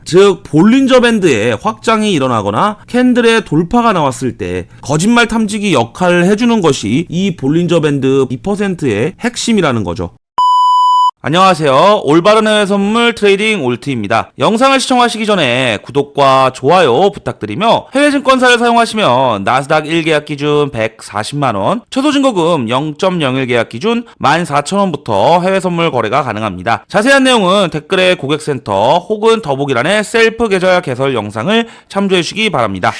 즉 볼린저 밴드의 확장이 일어나거나 캔들의 돌파가 나왔을 때 거짓말 탐지기 역할을 해주는 것이 이 볼린저 밴드 2%의 핵심이라는 거죠. 안녕하세요. 올바른 해외 선물 트레이딩 올트입니다. 영상을 시청하시기 전에 구독과 좋아요 부탁드리며 해외 증권사를 사용하시면 나스닥 1계약 기준 140만원, 최소 증거금 0.01 계약 기준 14,000원부터 해외 선물 거래가 가능합니다. 자세한 내용은 댓글에 고객센터 혹은 더보기란에 셀프 계좌 개설 영상을 참조해 주시기 바랍니다.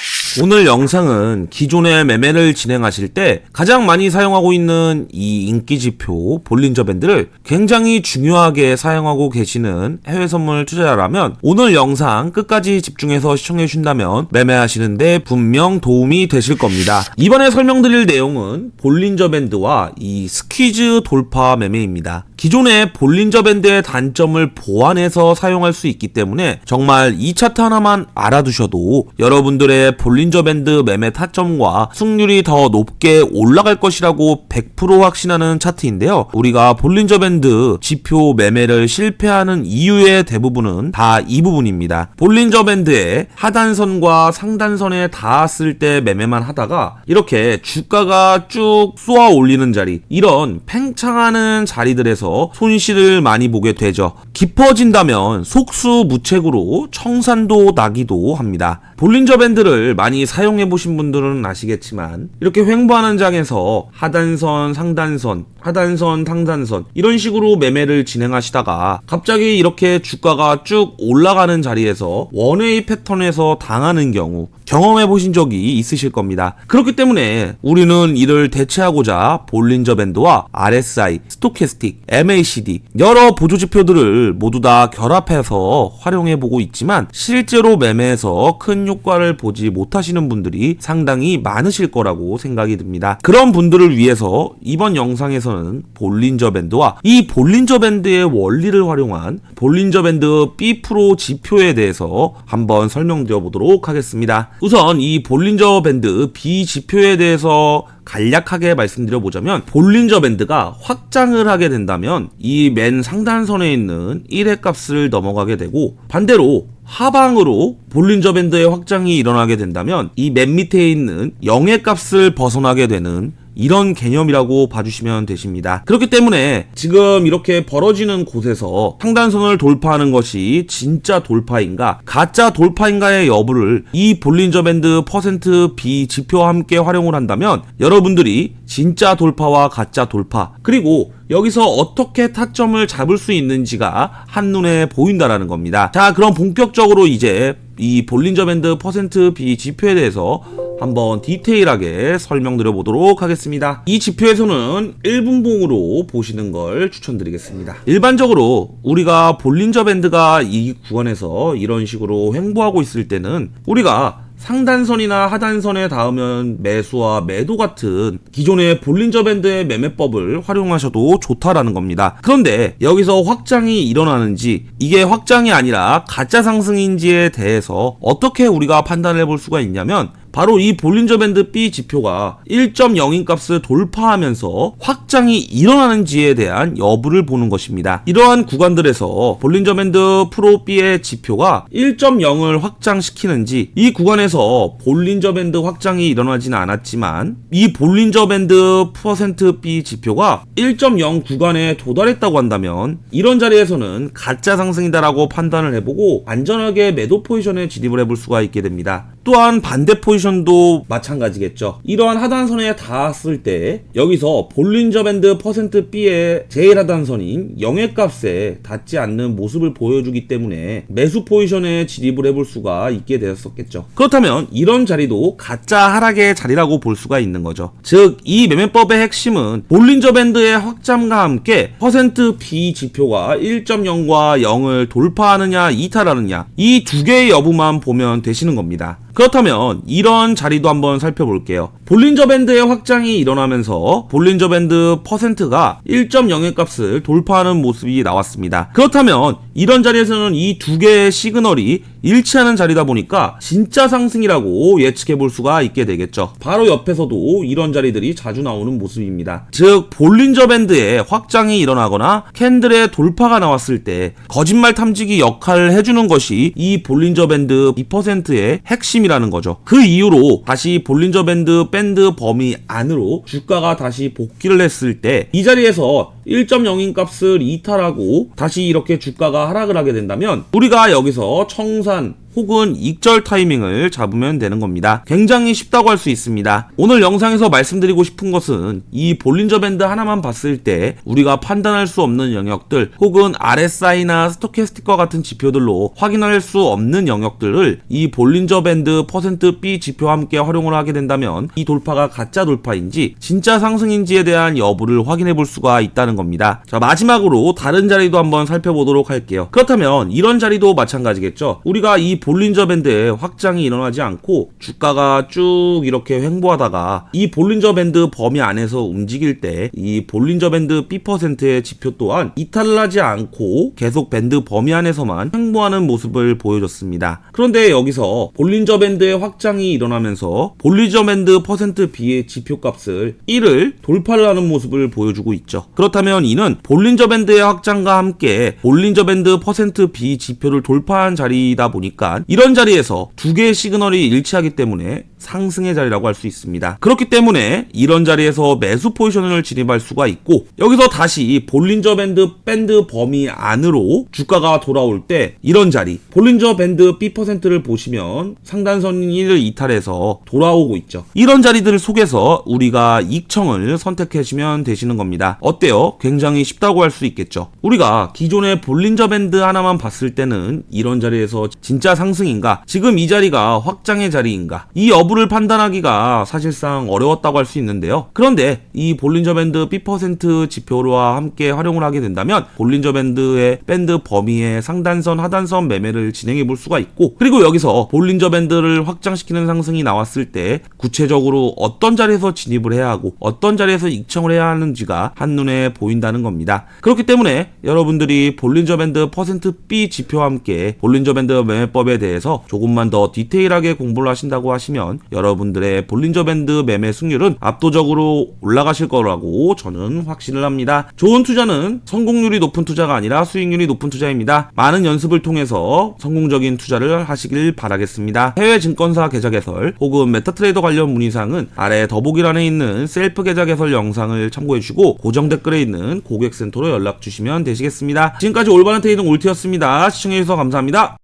오늘 영상은 기존의 매매를 진행하실 때 가장 많이 사용하고 있는 이 인기지표 볼린저 밴드를 굉장히 중요하게 사용하고 계시는 해외 선물 투자자라면 오늘 영상 끝까지 집중해서 시청해 주신다면 매매하시는데 분명 도움이 되실 겁니다. 이번에 설명드릴 내용은 볼린저 밴드와 이 스퀴즈 돌파 매매입니다. 기존의 볼린저 밴드의 단점을 보완해서 사용할 수 있기 때문에 정말 이 차트 하나만 알아두셔도 여러분들의 볼린저 밴드 매매 타점과 승률이 더 높게 올라갈 것이라고 100% 확신하는 차트인데요. 우리가 볼린저 밴드 지표 매매를 실패하는 이유의 대부분은 다 이 부분입니다. 볼린저 밴드의 하단선과 상단선에 닿았을 때 매매만 하다가 이렇게 주가가 쭉 쏘아 올리는 자리, 이런 팽창하는 자리들에서 손실을 많이 보게 되죠. 깊어진다면 속수무책으로 청산도 나기도 합니다. 볼린저 밴드를 많이 사용해 보신 분들은 아시겠지만 이렇게 횡보하는 장에서 하단선, 상단선, 하단선, 상단선 이런 식으로 매매를 진행하시다가 갑자기 이렇게 주가가 쭉 올라가는 자리에서 원웨이 패턴에서 당하는 경우 경험해 보신 적이 있으실 겁니다. 그렇기 때문에 우리는 이를 대체하고자 볼린저 밴드와 RSI, 스토캐스틱, MACD 여러 보조지표들을 모두 다 결합해서 활용해 보고 있지만 실제로 매매에서 큰 효과를 보지 못하시는 분들이 상당히 많으실 거라고 생각이 듭니다. 그런 분들을 위해서 이번 영상에서는 볼린저 밴드와 이 볼린저 밴드의 원리를 활용한 볼린저 밴드 B 프로 지표에 대해서 한번 설명드려 보도록 하겠습니다. 우선 이 볼린저 밴드 B 지표에 대해서 간략하게 말씀드려 보자면 볼린저 밴드가 확장을 하게 된다면 이 맨 상단선에 있는 1회 값을 넘어가게 되고 반대로 하방으로 볼린저 밴드의 확장이 일어나게 된다면 이 맨 밑에 있는 0의 값을 벗어나게 되는 이런 개념이라고 봐주시면 되십니다. 그렇기 때문에 지금 이렇게 벌어지는 곳에서 상단선을 돌파하는 것이 진짜 돌파인가 가짜 돌파인가의 여부를 이 볼린저 밴드 %B 지표와 함께 활용을 한다면 여러분들이 진짜 돌파와 가짜 돌파 그리고 여기서 어떻게 타점을 잡을 수 있는지가 한눈에 보인다라는 겁니다. 자, 그럼 본격적으로 이제 이 볼린저 밴드 %B 지표에 대해서 한번 디테일하게 설명드려 보도록 하겠습니다. 이 지표에서는 1분봉으로 보시는 걸 추천드리겠습니다. 일반적으로 우리가 볼린저 밴드가 이 구간에서 이런 식으로 횡보하고 있을 때는 우리가 상단선이나 하단선에 닿으면 매수와 매도 같은 기존의 볼린저 밴드의 매매법을 활용하셔도 좋다라는 겁니다. 그런데 여기서 확장이 일어나는지 이게 확장이 아니라 가짜 상승인지에 대해서 어떻게 우리가 판단을 해볼 수가 있냐면 바로 이 볼린저 밴드 B 지표가 1.0인 값을 돌파하면서 확장이 일어나는지에 대한 여부를 보는 것입니다. 이러한 구간들에서 볼린저 밴드 프로 B의 지표가 1.0을 확장시키는지 이 구간에서 볼린저 밴드 확장이 일어나지는 않았지만 이 볼린저 밴드 %B 지표가 1.0 구간에 도달했다고 한다면 이런 자리에서는 가짜 상승이다라고 판단을 해보고 안전하게 매도 포지션에 진입을 해볼 수가 있게 됩니다. 또한 반대 포지션도 마찬가지겠죠. 이러한 하단선에 닿았을 때 여기서 볼린저 밴드 %B의 제일 하단선인 0의 값에 닿지 않는 모습을 보여주기 때문에 매수 포지션에 진입을 해볼 수가 있게 되었었겠죠. 그렇다면 이런 자리도 가짜 하락의 자리라고 볼 수가 있는 거죠. 즉 이 매매법의 핵심은 볼린저 밴드의 확장과 함께 %B 지표가 1.0과 0을 돌파하느냐 이탈하느냐 이 두 개의 여부만 보면 되시는 겁니다. 그렇다면 이런 자리도 한번 살펴볼게요. 볼린저 밴드의 확장이 일어나면서 볼린저 밴드 퍼센트가 1.0의 값을 돌파하는 모습이 나왔습니다. 그렇다면 이런 자리에서는 이 두 개의 시그널이 일치하는 자리다 보니까 진짜 상승이라고 예측해 볼 수가 있게 되겠죠. 바로 옆에서도 이런 자리들이 자주 나오는 모습입니다. 즉 볼린저 밴드의 확장이 일어나거나 캔들의 돌파가 나왔을 때 거짓말 탐지기 역할을 해주는 것이 이 볼린저 밴드 2%의 핵심이라는 거죠. 그 이후로 다시 볼린저 밴드 범위 안으로 주가가 다시 복귀를 했을 때 이 자리에서 1.0인 값을 이탈하고 다시 이렇게 주가가 하락을 하게 된다면 우리가 여기서 청산 혹은 익절 타이밍을 잡으면 되는 겁니다. 굉장히 쉽다고 할 수 있습니다. 오늘 영상에서 말씀드리고 싶은 것은 이 볼린저 밴드 하나만 봤을 때 우리가 판단할 수 없는 영역들 혹은 RSI나 스토캐스틱과 같은 지표들로 확인할 수 없는 영역들을 이 볼린저 밴드 %B 지표와 함께 활용을 하게 된다면 이 돌파가 가짜 돌파인지 진짜 상승인지에 대한 여부를 확인해 볼 수가 있다는 겁니다. 자, 마지막으로 다른 자리도 한번 살펴보도록 할게요. 그렇다면 이런 자리도 마찬가지겠죠. 우리가 이 볼린저 밴드의 확장이 일어나지 않고 주가가 쭉 이렇게 횡보하다가 이 볼린저 밴드 범위 안에서 움직일 때 이 볼린저 밴드 B%의 지표 또한 이탈을 하지 않고 계속 밴드 범위 안에서만 횡보하는 모습을 보여줬습니다. 그런데 여기서 볼린저 밴드의 확장이 일어나면서 볼린저 밴드 %B의 지표값을 1을 돌파를 하는 모습을 보여주고 있죠. 그렇다면 이는 볼린저 밴드의 확장과 함께 볼린저 밴드 %B 지표를 돌파한 자리이다 보니까 이런 자리에서 두 개의 시그널이 일치하기 때문에 상승의 자리라고 할 수 있습니다. 그렇기 때문에 이런 자리에서 매수 포지션을 진입할 수가 있고 여기서 다시 볼린저 밴드 범위 안으로 주가가 돌아올 때 이런 자리 볼린저 밴드 B%를 보시면 상단선인 1을 이탈해서 돌아오고 있죠. 이런 자리들 속에서 우리가 익청을 선택해주면 되시는 겁니다. 어때요? 굉장히 쉽다고 할 수 있겠죠. 우리가 기존의 볼린저 밴드 하나만 봤을 때는 이런 자리에서 진짜 상승인가 지금 이 자리가 확장의 자리인가 이 여부를 판단하기가 사실상 어려웠다고 할 수 있는데요. 그런데 이 볼린저 밴드 B% 지표와 함께 활용을 하게 된다면 볼린저 밴드의 밴드 범위의 상단선 하단선 매매를 진행해 볼 수가 있고 그리고 여기서 볼린저 밴드를 확장시키는 상승이 나왔을 때 구체적으로 어떤 자리에서 진입을 해야 하고 어떤 자리에서 익청을 해야 하는지가 한눈에 보인다는 겁니다. 그렇기 때문에 여러분들이 볼린저 밴드 %B 지표와 함께 볼린저 밴드 매매법에 대해서 조금만 더 디테일하게 공부를 하신다고 하시면 여러분들의 볼린저 밴드 매매 승률은 압도적으로 올라가실 거라고 저는 확신을 합니다. 좋은 투자는 성공률이 높은 투자가 아니라 수익률이 높은 투자입니다. 많은 연습을 통해서 성공적인 투자를 하시길 바라겠습니다. 해외 증권사 계좌 개설 혹은 메타트레이더 관련 문의사항은 아래 더보기란에 있는 셀프 계좌 개설 영상을 참고해주시고 고정 댓글에 있는 고객센터로 연락 주시면 되시겠습니다. 지금까지 올바른 트레이딩 올티였습니다. 시청해주셔서 감사합니다.